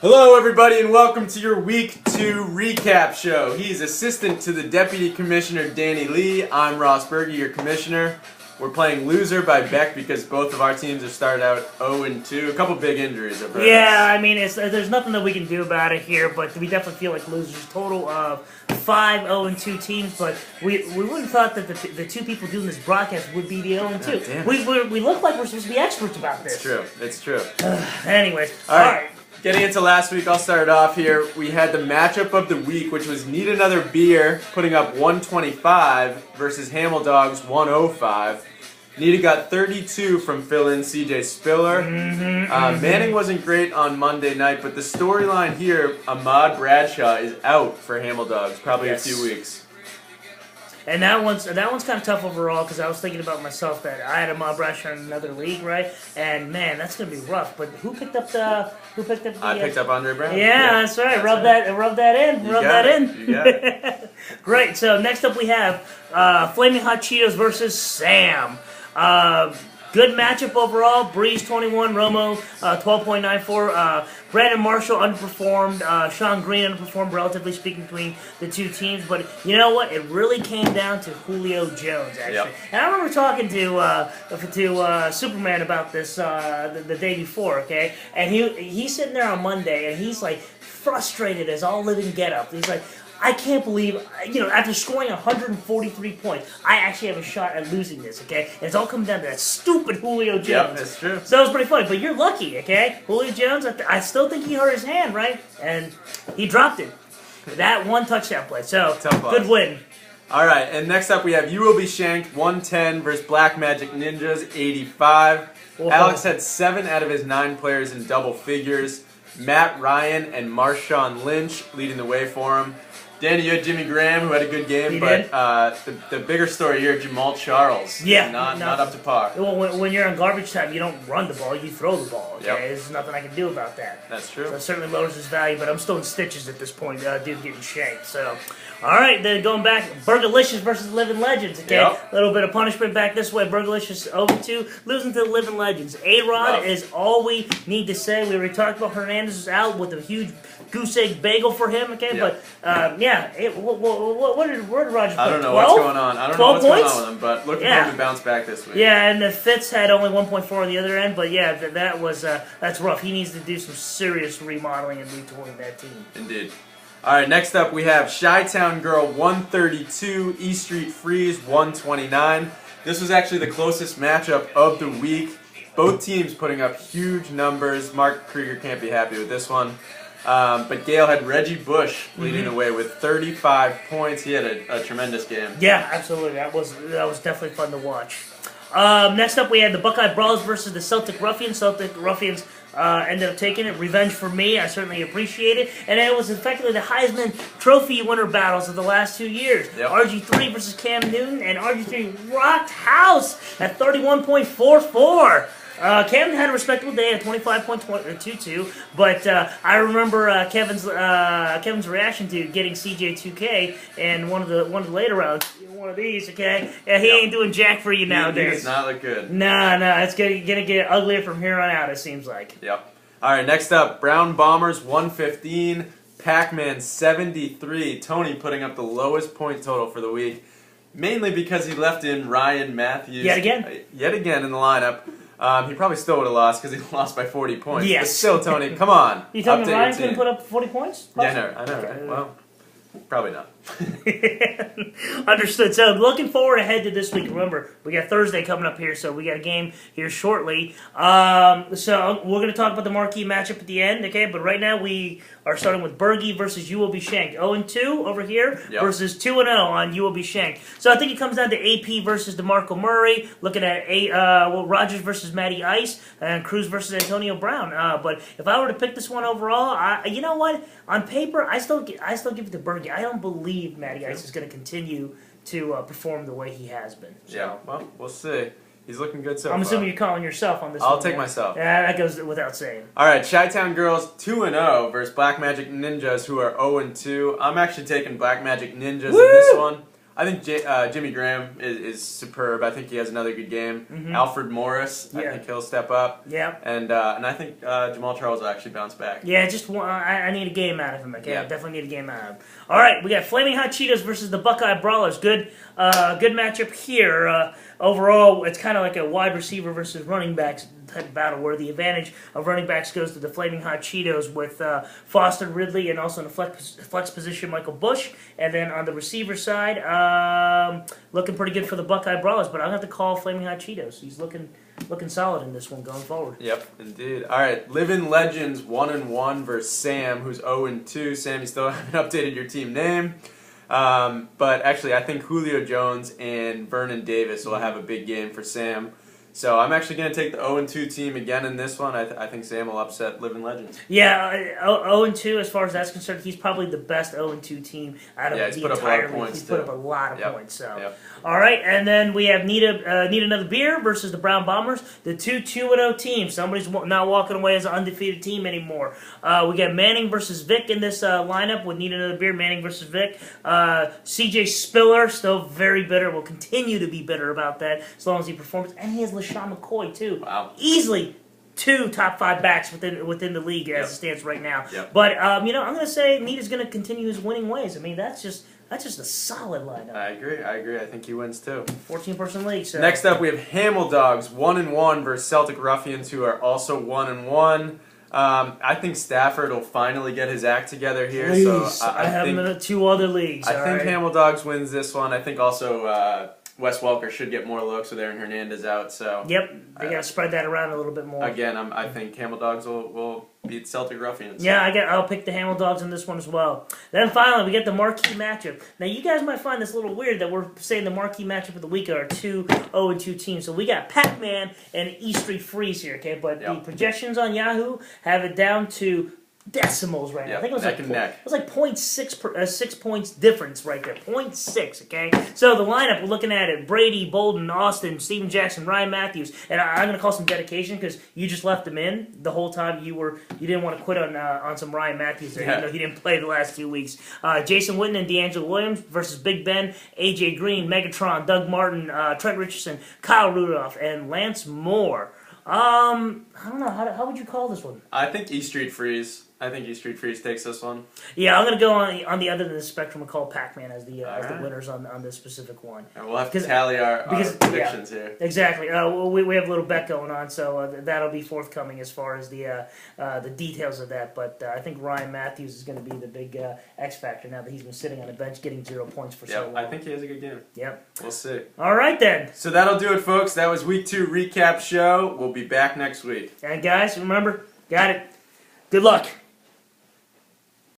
Hello everybody and welcome to your Week 2 recap show. He's assistant to the Deputy Commissioner Danny Lee. I'm Ross Berge, your Commissioner. We're playing Loser by Beck because both of our teams have started out 0-2. A couple big injuries. Yeah, I mean, there's nothing that we can do about it here, but we definitely feel like Losers. Total of 5 0-2 teams, but we wouldn't have thought that the two people doing this broadcast would be the 0-2. We look like we're supposed to be experts about this. It's true. Anyways, all right. Getting into last week, I'll start it off here. We had the matchup of the week, which was Need Another Beer, putting up 125 versus Hamel Dogs 105. Nita got 32 from fill-in CJ Spiller. Manning wasn't great on Monday night, but the storyline here, Ahmad Bradshaw is out for Hamel Dogs, probably a few weeks. And that one's kind of tough overall because I was thinking about myself that I had Ahmad Bradshaw in another league, right? And man, that's gonna be rough. But who picked up the? I picked up Andre Brown. Yeah, that's right. Rub that in. You got it. Great. So next up we have Flaming Hot Cheetos versus Sam. Good matchup overall. Breeze 21, Romo 12.94. Brandon Marshall underperformed. Sean Green underperformed, relatively speaking, between the two teams. But you know what? It really came down to Julio Jones, actually. Yep. And I remember talking to Superman about this the day before, okay? And he's sitting there on Monday, and he's like frustrated as all living get up. He's like, I can't believe, after scoring 143 points, I actually have a shot at losing this, okay? And it's all coming down to that stupid Julio Jones. Yep, that's true. So it was pretty funny, but you're lucky, okay? Julio Jones, I still think he hurt his hand, right? And he dropped it. That one touchdown play, so good win. All right, and next up we have You Will Be Shanked 110 versus Black Magic Ninjas 85. Whoa. Alex had 7 out of his 9 players in double figures. Matt Ryan and Marshawn Lynch leading the way for him. Danny, you had Jimmy Graham, who had a good game, but the bigger story here, Jamal Charles, not up to par. Well, when you're on garbage time, you don't run the ball, you throw the ball, okay? Yep. There's nothing I can do about that. That's true. So it certainly lowers his value, but I'm still in stitches at this point, dude getting shanked, so... All right, then going back, Burgalicious versus Living Legends, okay? Yep. A little bit of punishment back this way. Burgalicious 0-2, losing to the Living Legends. A-Rod is all we need to say. We already talked about Hernandez is out with a huge goose egg bagel for him, okay? Yep. But, where did Roger put? I don't know 12? what's going on. I don't know what's points? going on with him, but looking for him to bounce back this week. Yeah, and the Fitz had only 1.4 on the other end, but yeah, that's rough. He needs to do some serious remodeling and retooling that team. Indeed. All right, next up we have Chi-Town Girl 132, E Street Freeze 129. This was actually the closest matchup of the week. Both teams putting up huge numbers. Mark Krieger can't be happy with this one. But Gale had Reggie Bush leading the way with 35 points. He had a tremendous game. Yeah, absolutely. That was definitely fun to watch. Next up we had the Buckeye Brawlers versus the Celtic Ruffians. Celtic Ruffians ended up taking it. Revenge for me. I certainly appreciate it. And it was effectively the Heisman Trophy winner battles of the last 2 years. Yep. RG3 versus Cam Newton, and RG3 rocked house at 31.44. Kevin had a respectable day at 25.22, but I remember Kevin's reaction to getting CJ2K in one of the later rounds. One of these, okay? Yeah, he ain't doing jack for you nowadays. He does not look good. No, it's gonna get uglier from here on out, it seems like. Yep. All right, next up, Brown Bombers 115, Pac-Man 73. Tony putting up the lowest point total for the week, mainly because he left in Ryan Matthews. Yet again in the lineup. He probably still would have lost because he lost by 40 points. Yes. But still, Tony, come on. You telling me Ryan couldn't put up 40 points? Yeah, I know. Right? Well, probably not. Understood. So looking forward ahead to this week. Remember, we got Thursday coming up here, so we got a game here shortly. So we're going to talk about the marquee matchup at the end, okay? But right now we are starting with Berge versus You Will Be Shanked. 0-2 over here versus 2-0 on You Will Be Shanked. So I think it comes down to AP versus DeMarco Murray. Looking at Rogers versus Matty Ice and Cruz versus Antonio Brown. But if I were to pick this one overall, you know what? On paper, I still give it to Berge. I don't believe Matty Ice is going to continue to perform the way he has been. So. Yeah, well, we'll see. He's looking good so far. I'm assuming you're calling yourself on this I'll one. take myself. Yeah, that goes without saying. All right, Chi-Town Girls 2-0 versus Black Magic Ninjas, who are 0-2. I'm actually taking Black Magic Ninjas in this one. I think Jimmy Graham is superb. I think he has another good game. Alfred Morris, I think he'll step up. Yeah. And I think Jamal Charles will actually bounce back. Yeah, just I need a game out of him. Okay, Yeah. I definitely need a game out of him. All right, we got Flaming Hot Cheetos versus the Buckeye Brawlers. Good matchup here. Overall, it's kind of like a wide receiver versus running backs type battle, where the advantage of running backs goes to the Flaming Hot Cheetos with Foster, Ridley, and also in the flex position, Michael Bush. And then on the receiver side, looking pretty good for the Buckeye Brawlers, but I'm going to have to call Flaming Hot Cheetos. He's looking solid in this one going forward. Yep, indeed. All right, Living Legends 1-1 versus Sam, who's 0-2. Sam, you still haven't updated your team name. But actually, I think Julio Jones and Vernon Davis will have a big game for Sam. So I'm actually going to take the 0-2 team again in this one. I think Sam will upset Living Legends. Yeah, 0-2 as far as that's concerned. He's probably the best 0-2 team out of the entire league. He's put up a lot of points. So, all right, and then we have Need Another Beer versus the Brown Bombers, the 2-0 team. Somebody's not walking away as an undefeated team anymore. We got Manning versus Vic in this lineup with Need Another Beer. Manning versus Vic. C.J. Spiller still very bitter. Will continue to be bitter about that as long as he performs, and he has LaShawn McCoy too. Wow. Easily 2 top 5 backs within the league as it stands right now. But I'm going to say Need is going to continue his winning ways. I mean, that's just a solid lineup. I agree. I think he wins too. 14-person league. So. Next up, we have Hamel Dogs 1-1 versus Celtic Ruffians, who are also 1-1. I think Stafford will finally get his act together here. Please. So I have him in 2 other leagues. I think Hamel Dogs wins this one. I think also Wes Welker should get more looks with Aaron Hernandez out. So yep, they got to spread that around a little bit more. Again, I think Hamel Dogs will beat Celtic Ruffians. Yeah, I'll pick the Hamel Dogs in this one as well. Then finally, we get the marquee matchup. Now, you guys might find this a little weird that we're saying the marquee matchup of the week are 2 0-2 teams. So we got Pac-Man and E Street Freeze here, okay? But the projections on Yahoo have it down to decimals right now. I think it was neck and neck. It was like 0.6 6 points difference right there. 0.6, okay? So the lineup, we're looking at it: Brady, Bolden, Austin, Steven Jackson, Ryan Matthews. And I'm going to call some dedication because you just left him in the whole time. You didn't want to quit on some Ryan Matthews there, even though he didn't play the last 2 weeks. Jason Witten and D'Angelo Williams versus Big Ben, AJ Green, Megatron, Doug Martin, Trent Richardson, Kyle Rudolph, and Lance Moore. I don't know. How would you call this one? I think E Street Freeze. I think E Street Freeze takes this one. Yeah, I'm going to go on the other end of the spectrum and call Pac-Man as the winners on this specific one. And we'll have to tally our predictions here. Exactly. We have a little bet going on, so that'll be forthcoming as far as the details of that. But I think Ryan Matthews is going to be the big X factor now that he's been sitting on the bench getting 0 points for so long. I think he has a good game. Yep. We'll see. All right, then. So that'll do it, folks. That was Week 2 recap show. We'll be back next week. And guys, remember, got it. Good luck.